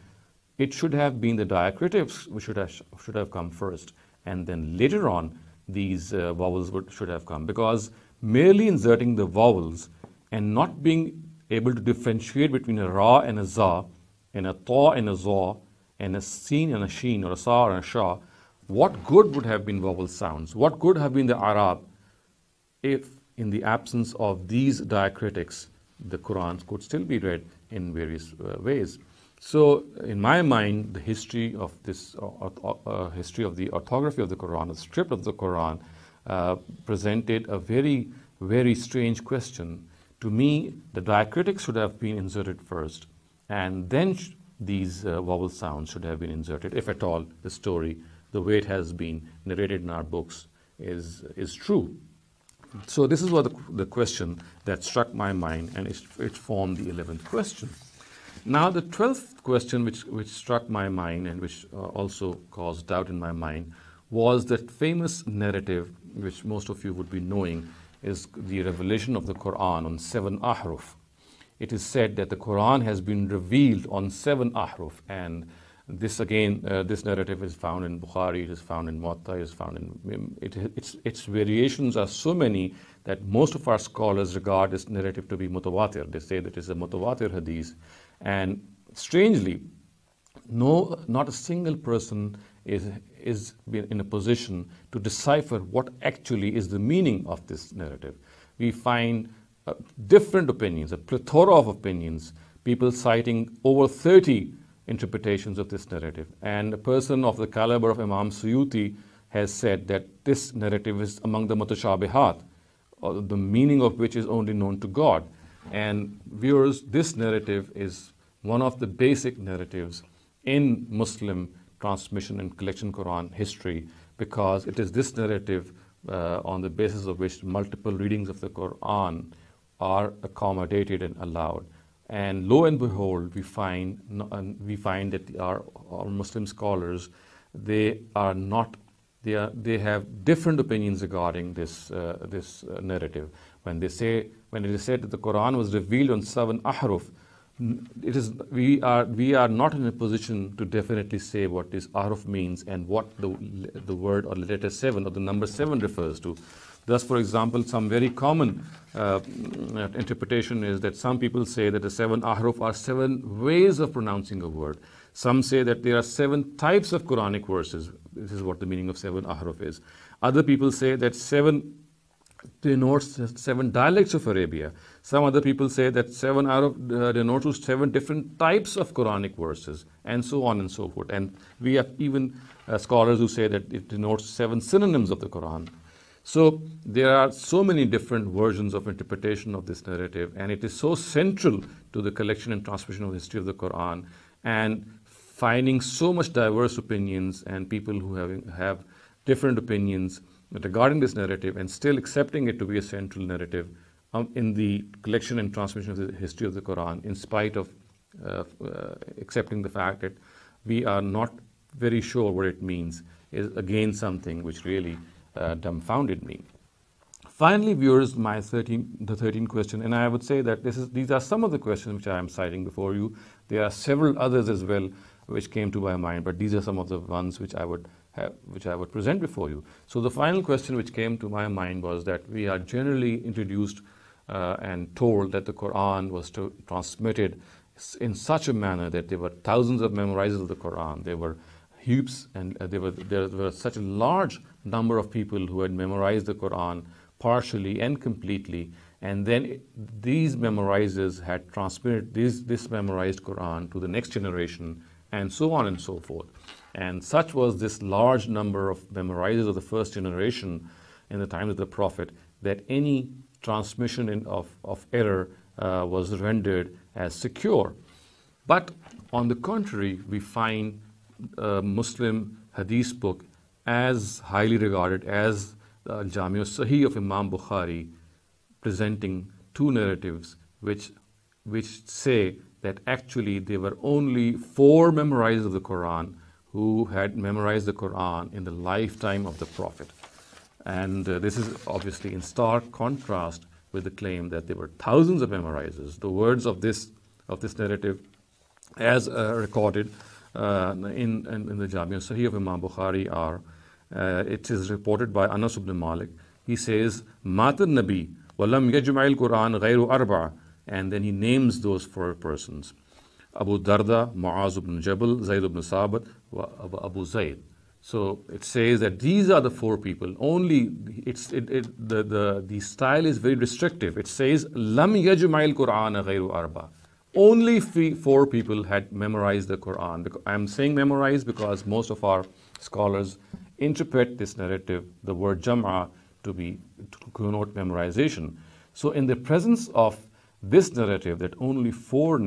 it should have been the diacritics which should have come first, and then later on these vowels should have come. Because merely inserting the vowels and not being able to differentiate between a ra and a za, and a ta and a za, and a sin and a sheen, or a sa and a sha, what good would have been vowel sounds? What good have been the Arab if, in the absence of these diacritics, the Quran could still be read in various ways? So, in my mind, the history of this history of the orthography of the Quran, the script of the Quran, presented a very, very strange question. To me, the diacritics should have been inserted first, and then these vowel sounds should have been inserted, if at all the story, the way it has been narrated in our books, is true. So this is what the question that struck my mind, and it formed the 11th question. Now the 12th question which struck my mind and which also caused doubt in my mind was that famous narrative which most of you would be knowing, is the revelation of the Qur'an on 7 ahruf. It is said that the Qur'an has been revealed on 7 ahruf, and This again, this narrative is found in Bukhari, it is found in Warta, it is found in, its variations are so many that most of our scholars regard this narrative to be mutawatir. They say that it is a mutawatir hadith, and strangely, not a single person is in a position to decipher what actually is the meaning of this narrative. We find different opinions, a plethora of opinions, people citing over 30 interpretations of this narrative. And a person of the caliber of Imam Suyuti has said that this narrative is among the mutashabihat, or the meaning of which is only known to God. And viewers, this narrative is one of the basic narratives in Muslim transmission and collection Quran history, because it is this narrative on the basis of which multiple readings of the Quran are accommodated and allowed. And lo and behold, we find that our Muslim scholars, they have different opinions regarding this narrative. When it is said that the Quran was revealed on 7 ahruf, we are not in a position to definitely say what this ahruf means and what the word or letter 7 or the number 7 refers to. Thus, for example, some very common interpretation is that some people say that the 7 ahruf are 7 ways of pronouncing a word. Some say that there are 7 types of Quranic verses. This is what the meaning of 7 ahruf is. Other people say that 7 denotes 7 dialects of Arabia. Some other people say that 7 ahruf denotes 7 different types of Quranic verses, and so on and so forth. And we have even scholars who say that it denotes 7 synonyms of the Quran. So there are so many different versions of interpretation of this narrative, and it is so central to the collection and transmission of the history of the Quran, and finding so much diverse opinions and people who have different opinions regarding this narrative and still accepting it to be a central narrative in the collection and transmission of the history of the Quran, in spite of accepting the fact that we are not very sure what it means, is again something which really dumbfounded me. Finally, viewers, the 13th question, and I would say that these are some of the questions which I am citing before you. There are several others as well which came to my mind, but these are some of the ones which I would present before you. So the final question which came to my mind was that we are generally introduced and told that the Quran was transmitted in such a manner that there were thousands of memorizers of the Quran. There were heaps, and there were such a large number of people who had memorized the Quran partially and completely, and then these memorizers had transmitted this memorized Quran to the next generation, and so on and so forth. And such was this large number of memorizers of the first generation in the time of the Prophet, that any transmission of error was rendered as secure. But on the contrary, we find Muslim hadith book as highly regarded as the Jami' al-Sahih of Imam Bukhari, presenting 2 narratives which say that actually there were only 4 memorizers of the Quran who had memorized the Quran in the lifetime of the Prophet. And this is obviously in stark contrast with the claim that there were thousands of memorizers. The words of this narrative, as recorded in the Jami' al-Sahih of Imam Bukhari, are it is reported by Anas ibn Malik. He says, Matan Nabi walam yajma'il Qur'an ghayru arba'a, and then he names those 4 persons: Abu Darda, Mu'az ibn Jabal, Zayd ibn Sabit, Abu Zayd. So it says that these are the 4 people. Only the style is very restrictive. It says lam yajma'il Qur'an ghayru arba'a. Only 4 people had memorized the Quran. I'm saying memorized because most of our scholars interpret this narrative, the word jam'a, to connote memorization. So in the presence of this narrative that only 4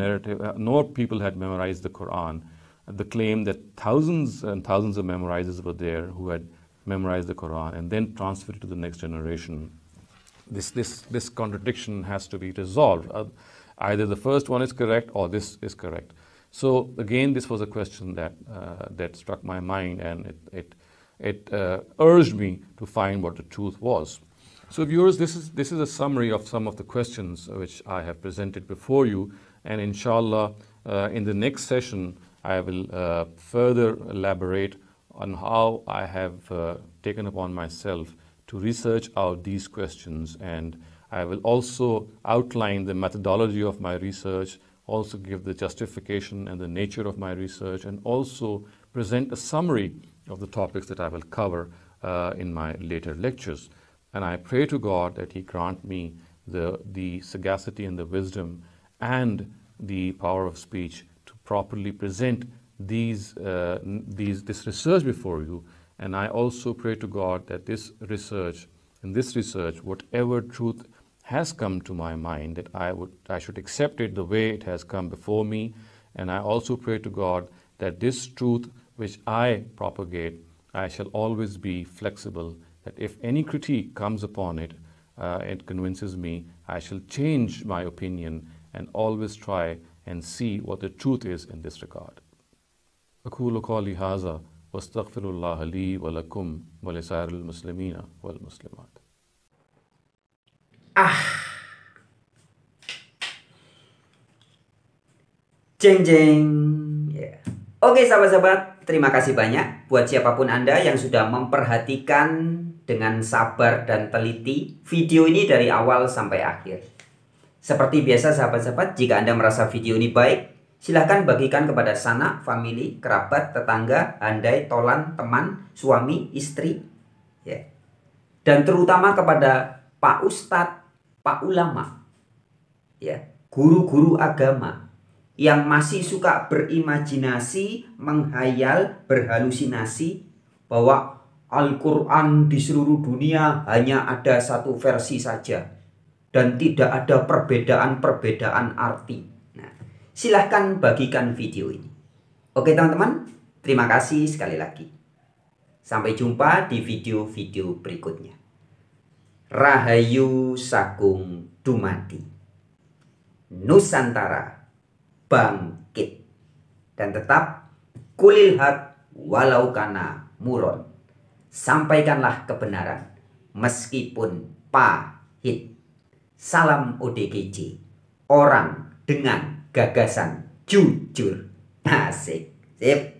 people had memorized the Quran, the claim that thousands and thousands of memorizers were there who had memorized the Quran and then transferred it to the next generation, this contradiction has to be resolved. Either the first one is correct or this is correct. So again, this was a question that struck my mind, and it urged me to find what the truth was. So viewers, this is a summary of some of the questions which I have presented before you, and inshallah in the next session I will further elaborate on how I have taken upon myself to research out these questions, and I will also outline the methodology of my research, also give the justification and the nature of my research, and also present a summary of the topics that I will cover in my later lectures. And I pray to God that He grant me the sagacity and the wisdom and the power of speech to properly present this research before you. And I also pray to God that in this research, whatever truth has come to my mind, that I should accept it the way it has come before me. And I also pray to God that this truth which I propagate, I shall always be flexible, that if any critique comes upon it, it convinces me, I shall change my opinion and always try and see what the truth is in this regard. أقول قولي هذا واستغفر الله لي ولكم ولسائر المسلمين والمسلمات. Jeng jeng. Yeah. Oke sahabat-sahabat, terima kasih banyak buat siapapun Anda yang sudah memperhatikan dengan sabar dan teliti video ini dari awal sampai akhir. Seperti biasa sahabat-sahabat, jika Anda merasa video ini baik, silahkan bagikan kepada sanak, famili, kerabat, tetangga, andai, tolan, teman, suami, istri, ya. Dan terutama kepada Pak Ustadz, Pak Ulama, ya, guru-guru agama yang masih suka berimajinasi, menghayal, berhalusinasi bahwa Al-Quran di seluruh dunia hanya ada satu versi saja dan tidak ada perbedaan-perbedaan arti. Nah, silahkan bagikan video ini. Oke teman-teman, terima kasih sekali lagi. Sampai jumpa di video-video berikutnya. Rahayu Sakung Dumadi. Nusantara bangkit. Dan tetap kulil haq walau kana muron. Sampaikanlah kebenaran meskipun pahit. Salam ODGJ, orang dengan gagasan jujur. Asik. Sip.